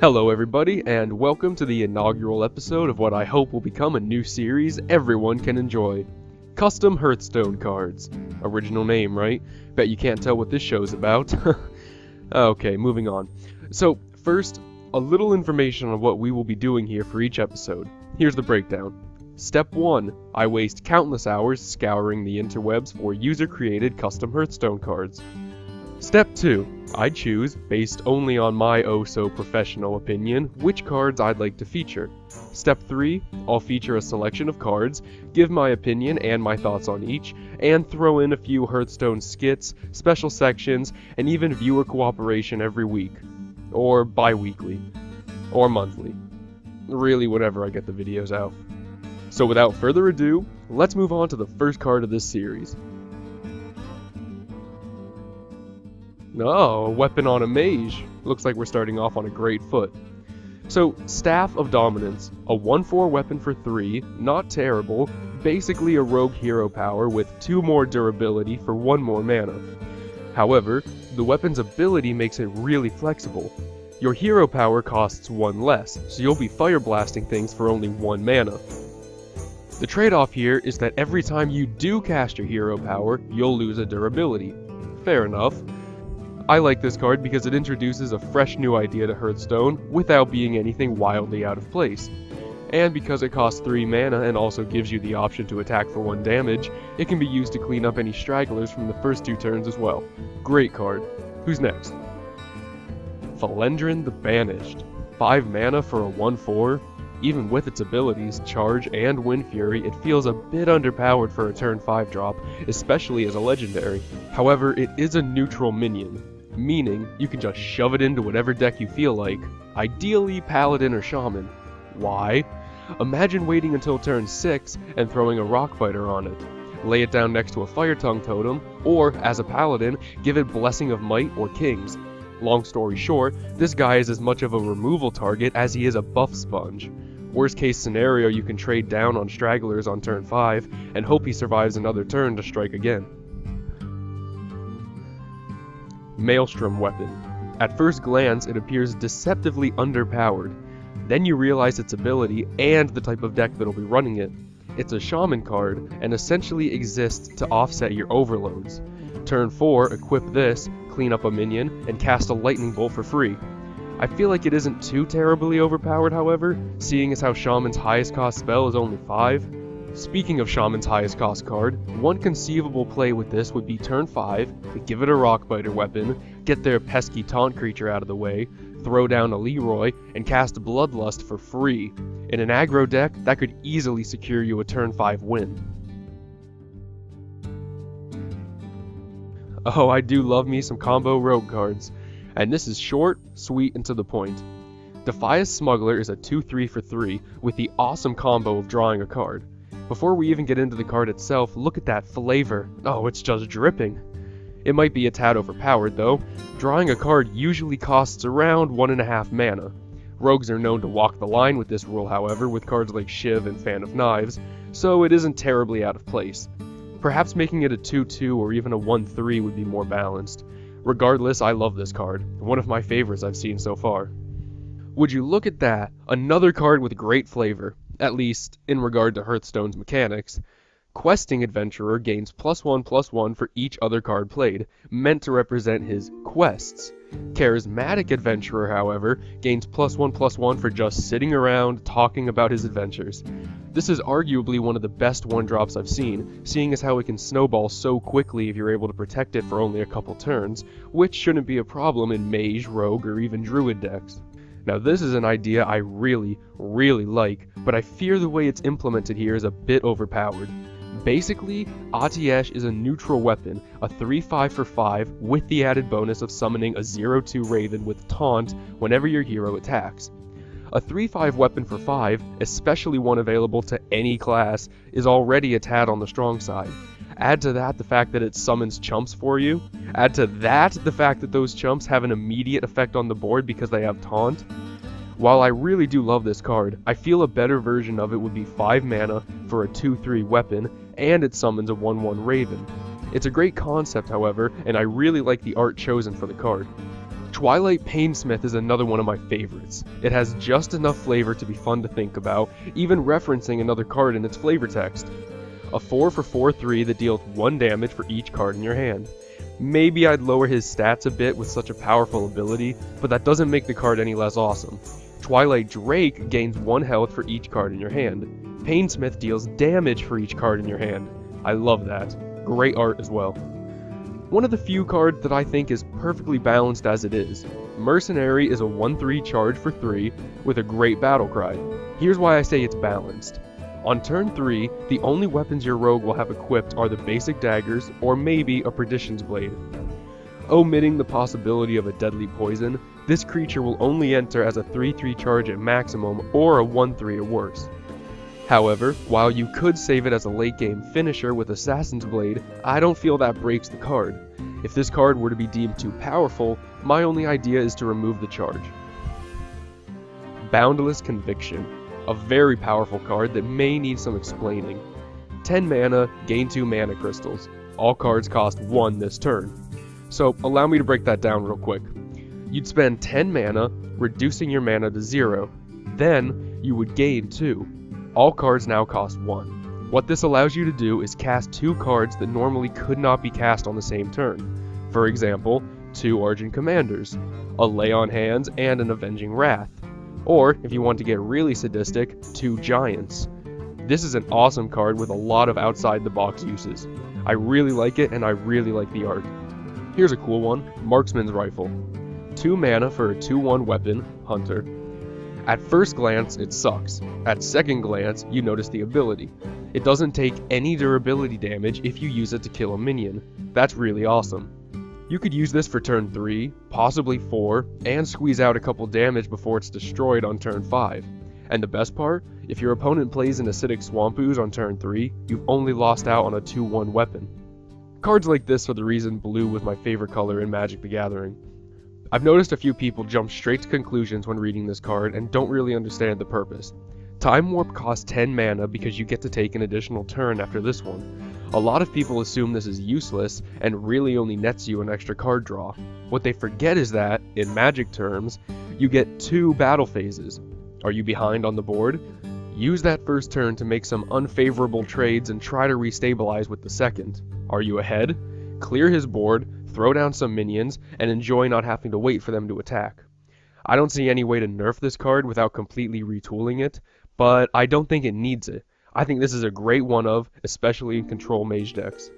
Hello everybody, and welcome to the inaugural episode of what I hope will become a new series everyone can enjoy. Custom Hearthstone Cards. Original name, right? Bet you can't tell what this show's about. Okay, moving on. So, first, a little information on what we will be doing here for each episode. Here's the breakdown. Step 1. I waste countless hours scouring the interwebs for user-created custom Hearthstone cards. Step 2. I choose, based only on my oh-so-professional opinion, which cards I'd like to feature. Step 3. I'll feature a selection of cards, give my opinion and my thoughts on each, and throw in a few Hearthstone skits, special sections, and even viewer cooperation every week. Or bi-weekly. Or monthly. Really, whenever I get the videos out. So without further ado, let's move on to the first card of this series. Oh, a weapon on a mage. Looks like we're starting off on a great foot. So, Staff of Dominance, a 1/4 weapon for 3, not terrible, basically a rogue hero power with 2 more durability for 1 more mana. However, the weapon's ability makes it really flexible. Your hero power costs 1 less, so you'll be fire blasting things for only 1 mana. The trade-off here is that every time you do cast your hero power, you'll lose a durability. Fair enough. I like this card because it introduces a fresh new idea to Hearthstone without being anything wildly out of place. And because it costs 3 mana and also gives you the option to attack for 1 damage, it can be used to clean up any stragglers from the first 2 turns as well. Great card. Who's next? Felendrin the Banished. 5 mana for a 1/4. Even with its abilities, Charge and Wind Fury, it feels a bit underpowered for a turn 5 drop, especially as a legendary. However, it is a neutral minion, meaning you can just shove it into whatever deck you feel like, ideally Paladin or Shaman. Why? Imagine waiting until turn 6 and throwing a Rock Fighter on it. Lay it down next to a Fire Tongue totem, or, as a Paladin, give it Blessing of Might or Kings. Long story short, this guy is as much of a removal target as he is a buff sponge. Worst case scenario, you can trade down on stragglers on turn 5 and hope he survives another turn to strike again. Maelstrom Weapon. At first glance, it appears deceptively underpowered. Then you realize its ability and the type of deck that'll be running it. It's a Shaman card and essentially exists to offset your overloads. Turn 4, equip this, clean up a minion, and cast a lightning bolt for free. I feel like it isn't too terribly overpowered, however, seeing as how Shaman's highest cost spell is only 5. Speaking of Shaman's highest cost card, one conceivable play with this would be turn 5, give it a Rockbiter weapon, get their pesky taunt creature out of the way, throw down a Leroy, and cast Bloodlust for free. In an aggro deck, that could easily secure you a turn 5 win. Oh, I do love me some combo rogue cards. And this is short, sweet, and to the point. Flyest Smuggler is a 2/3 for 3 with the awesome combo of drawing a card. Before we even get into the card itself, look at that flavor. Oh, it's just dripping. It might be a tad overpowered though. Drawing a card usually costs around 1.5 mana. Rogues are known to walk the line with this rule, however, with cards like Shiv and Fan of Knives, so it isn't terribly out of place. Perhaps making it a 2/2 or even a 1/3 would be more balanced. Regardless, I love this card, one of my favorites I've seen so far. Would you look at that, another card with great flavor, at least in regard to Hearthstone's mechanics. Questing Adventurer gains +1/+1 for each other card played, meant to represent his quests. Charismatic Adventurer, however, gains +1/+1 for just sitting around talking about his adventures. This is arguably one of the best 1-drops I've seen, seeing as how it can snowball so quickly if you're able to protect it for only a couple turns, which shouldn't be a problem in mage, rogue, or even druid decks. Now this is an idea I really like, but I fear the way it's implemented here is a bit overpowered. Basically, Atiyesh is a neutral weapon, a 3/5 for 5 with the added bonus of summoning a 0/2 Raven with Taunt whenever your hero attacks. A 3/5 weapon for 5, especially one available to any class, is already a tad on the strong side. Add to that the fact that it summons chumps for you. Add to that the fact that those chumps have an immediate effect on the board because they have Taunt. While I really do love this card, I feel a better version of it would be 5 mana for a 2/3 weapon, and it summons a 1/1 Raven. It's a great concept, however, and I really like the art chosen for the card. Twilight Paynesmith is another one of my favorites. It has just enough flavor to be fun to think about, even referencing another card in its flavor text. A 4 for 4/3 that deals 1 damage for each card in your hand. Maybe I'd lower his stats a bit with such a powerful ability, but that doesn't make the card any less awesome. Twilight Drake gains 1 health for each card in your hand. Paynesmith deals damage for each card in your hand. I love that. Great art as well. One of the few cards that I think is perfectly balanced as it is. Mercenary is a 1/3 charge for 3 with a great battle cry. Here's why I say it's balanced. On turn 3, the only weapons your rogue will have equipped are the basic daggers or maybe a Perdition's Blade. Omitting the possibility of a deadly poison, this creature will only enter as a 3/3 charge at maximum or a 1/3 at worst. However, while you could save it as a late game finisher with Assassin's Blade, I don't feel that breaks the card. If this card were to be deemed too powerful, my only idea is to remove the charge. Boundless Conviction, a very powerful card that may need some explaining. 10 mana, gain 2 mana crystals. All cards cost 1 this turn. So allow me to break that down real quick. You'd spend 10 mana, reducing your mana to 0. Then, you would gain 2. All cards now cost 1. What this allows you to do is cast 2 cards that normally could not be cast on the same turn. For example, 2 Argent Commanders, a Lay on Hands, and an Avenging Wrath. Or, if you want to get really sadistic, 2 Giants. This is an awesome card with a lot of outside-the-box uses. I really like it, and I really like the art. Here's a cool one, Marksman Rifle. 2 mana for a 2/1 weapon, Hunter. At first glance, it sucks. At second glance, you notice the ability. It doesn't take any durability damage if you use it to kill a minion. That's really awesome. You could use this for turn 3, possibly 4, and squeeze out a couple damage before it's destroyed on turn 5. And the best part, if your opponent plays an Acidic Swamp Ooze on turn 3, you've only lost out on a 2/1 weapon. Cards like this are the reason blue was my favorite color in Magic the Gathering. I've noticed a few people jump straight to conclusions when reading this card and don't really understand the purpose. Time Warp costs 10 mana because you get to take an additional turn after this one. A lot of people assume this is useless and really only nets you an extra card draw. What they forget is that, in Magic terms, you get 2 battle phases. Are you behind on the board? Use that first turn to make some unfavorable trades and try to restabilize with the second. Are you ahead? Clear his board, throw down some minions, and enjoy not having to wait for them to attack. I don't see any way to nerf this card without completely retooling it, but I don't think it needs it. I think this is a great one-of, especially in control mage decks.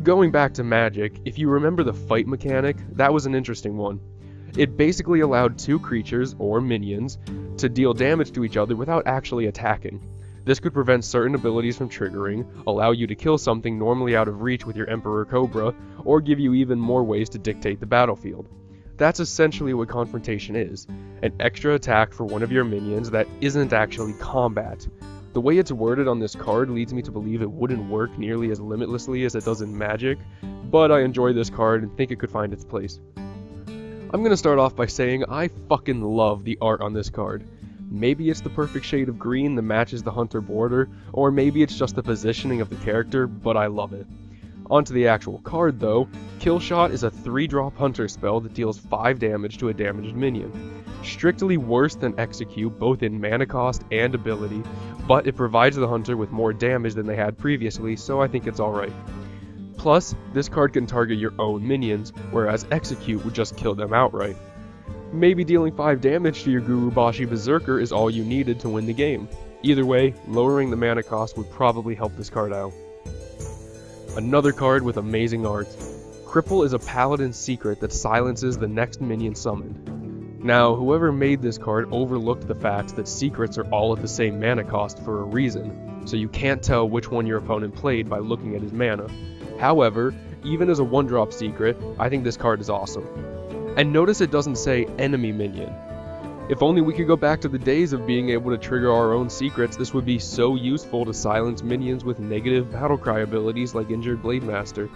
Going back to Magic, if you remember the fight mechanic, that was an interesting one. It basically allowed 2 creatures, or minions, to deal damage to each other without actually attacking. This could prevent certain abilities from triggering, allow you to kill something normally out of reach with your Emperor Cobra, or give you even more ways to dictate the battlefield. That's essentially what Confrontation is, an extra attack for one of your minions that isn't actually combat. The way it's worded on this card leads me to believe it wouldn't work nearly as limitlessly as it does in Magic, but I enjoy this card and think it could find its place. I'm gonna start off by saying I fucking love the art on this card. Maybe it's the perfect shade of green that matches the Hunter border, or maybe it's just the positioning of the character, but I love it. Onto the actual card though, Killshot is a 3-drop Hunter spell that deals 5 damage to a damaged minion. Strictly worse than Execute both in mana cost and ability, but it provides the Hunter with more damage than they had previously, so I think it's alright. Plus, this card can target your own minions, whereas Execute would just kill them outright. Maybe dealing 5 damage to your Gurubashi Berserker is all you needed to win the game. Either way, lowering the mana cost would probably help this card out. Another card with amazing art. Cripple is a Paladin's secret that silences the next minion summoned. Now, whoever made this card overlooked the fact that secrets are all at the same mana cost for a reason, so you can't tell which one your opponent played by looking at his mana. However, even as a 1-drop secret, I think this card is awesome. And notice it doesn't say enemy minion. If only we could go back to the days of being able to trigger our own secrets, this would be so useful to silence minions with negative battlecry abilities like Injured Blade Master.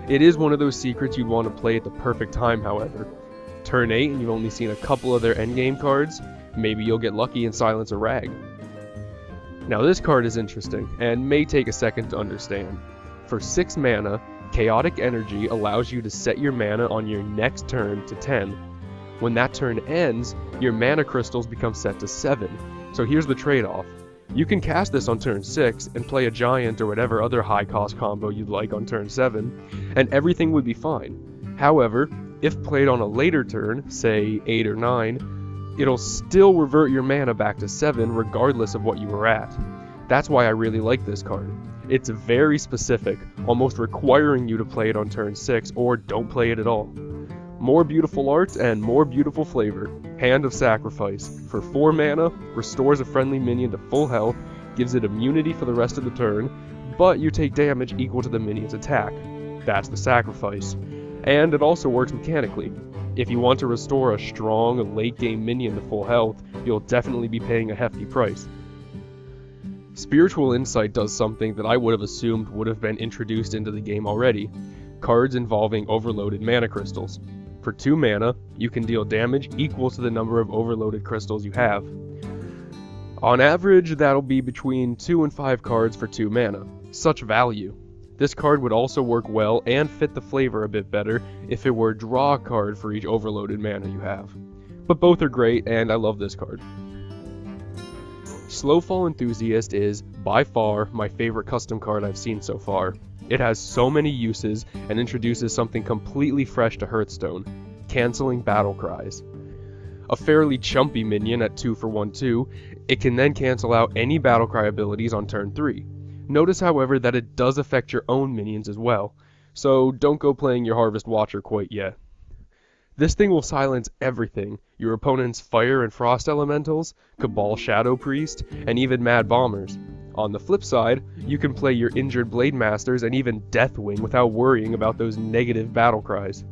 It is one of those secrets you'd want to play at the perfect time, however. Turn 8 and you've only seen a couple of their endgame cards, maybe you'll get lucky and silence a rag. Now this card is interesting, and may take a second to understand. For 6 mana, Chaotic Energy allows you to set your mana on your next turn to 10. When that turn ends, your mana crystals become set to 7. So here's the trade-off. You can cast this on turn 6 and play a giant or whatever other high cost combo you'd like on turn 7, and everything would be fine. However, if played on a later turn, say 8 or 9, it'll still revert your mana back to 7 regardless of what you were at. That's why I really like this card. It's very specific, almost requiring you to play it on turn 6 or don't play it at all. More beautiful art and more beautiful flavor. Hand of Sacrifice. For 4 mana, restores a friendly minion to full health, gives it immunity for the rest of the turn, but you take damage equal to the minion's attack. That's the sacrifice. And it also works mechanically. If you want to restore a strong, late-game minion to full health, you'll definitely be paying a hefty price. Spiritual Insight does something that I would have assumed would have been introduced into the game already. Cards involving overloaded mana crystals. For 2 mana, you can deal damage equal to the number of overloaded crystals you have. On average, that'll be between 2 and 5 cards for 2 mana. Such value. This card would also work well and fit the flavor a bit better if it were a draw card for each overloaded mana you have. But both are great, and I love this card. Slowfall Enthusiast is, by far, my favorite custom card I've seen so far. It has so many uses and introduces something completely fresh to Hearthstone, canceling battle cries. A fairly chumpy minion at 2 for 1/2, it can then cancel out any battle cry abilities on turn 3. Notice, however, that it does affect your own minions as well, so don't go playing your Harvest Watcher quite yet. This thing will silence everything, your opponent's Fire and Frost Elementals, Cabal Shadow Priest, and even Mad Bombers. On the flip side, you can play your injured Blade Masters and even Deathwing without worrying about those negative battle cries.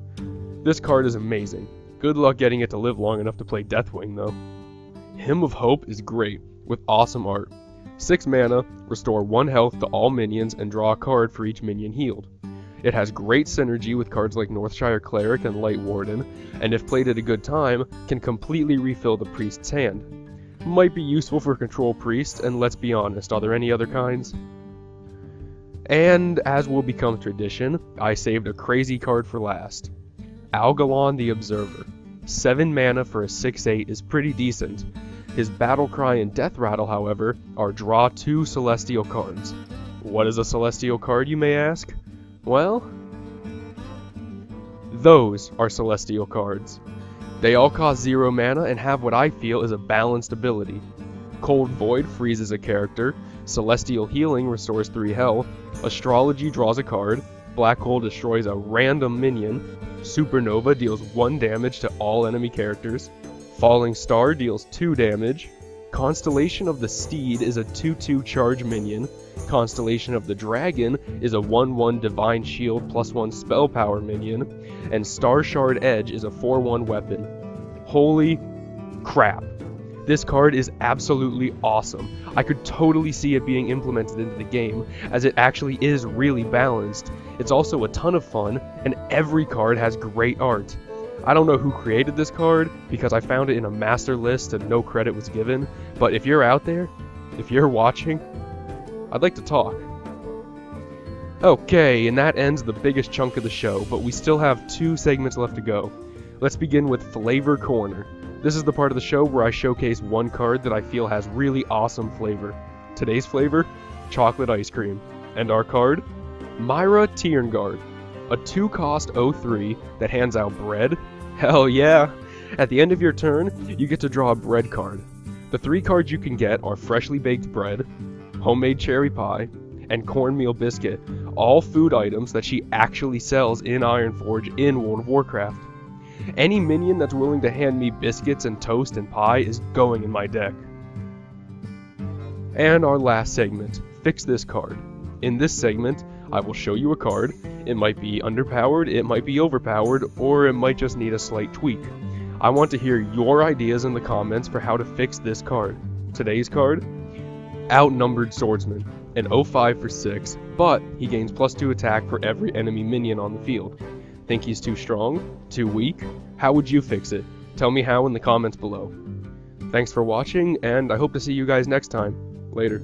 This card is amazing. Good luck getting it to live long enough to play Deathwing though. Hymn of Hope is great, with awesome art. 6 mana, restore 1 health to all minions and draw a card for each minion healed. It has great synergy with cards like Northshire Cleric and Light Warden, and if played at a good time, can completely refill the priest's hand. Might be useful for control priest, and let's be honest, are there any other kinds? And, as will become tradition, I saved a crazy card for last. Algalon the Observer. 7 mana for a 6/8 is pretty decent. His Battle Cry and Death Rattle, however, are draw 2 Celestial cards. What is a Celestial card, you may ask? Well, those are Celestial cards. They all cost 0 mana and have what I feel is a balanced ability. Cold Void freezes a character, Celestial Healing restores 3 health, Astrology draws a card, Black Hole destroys a random minion, Supernova deals 1 damage to all enemy characters, Falling Star deals 2 damage, Constellation of the Steed is a 2/2 charge minion, Constellation of the Dragon is a 1/1 Divine Shield +1 spell power minion, and Star Shard Edge is a 4/1 weapon. Holy crap. This card is absolutely awesome. I could totally see it being implemented into the game, as it actually is really balanced. It's also a ton of fun, and every card has great art. I don't know who created this card, because I found it in a master list and no credit was given, but if you're out there, if you're watching, I'd like to talk. Okay, and that ends the biggest chunk of the show, but we still have 2 segments left to go. Let's begin with Flavor Corner. This is the part of the show where I showcase one card that I feel has really awesome flavor. Today's flavor? Chocolate ice cream. And our card? Myra Tierngard. A 2-cost 0/3 that hands out bread? Hell yeah! At the end of your turn, you get to draw a bread card. The 3 cards you can get are Freshly Baked Bread, Homemade Cherry Pie, and Cornmeal Biscuit, all food items that she actually sells in Ironforge in World of Warcraft. Any minion that's willing to hand me biscuits and toast and pie is going in my deck. And our last segment, Fix This Card. In this segment, I will show you a card. It might be underpowered, it might be overpowered, or it might just need a slight tweak. I want to hear your ideas in the comments for how to fix this card. Today's card? Outnumbered Swordsman. An 0/5 for 6, but he gains +2 attack for every enemy minion on the field. Think he's too strong? Too weak? How would you fix it? Tell me how in the comments below. Thanks for watching, and I hope to see you guys next time. Later.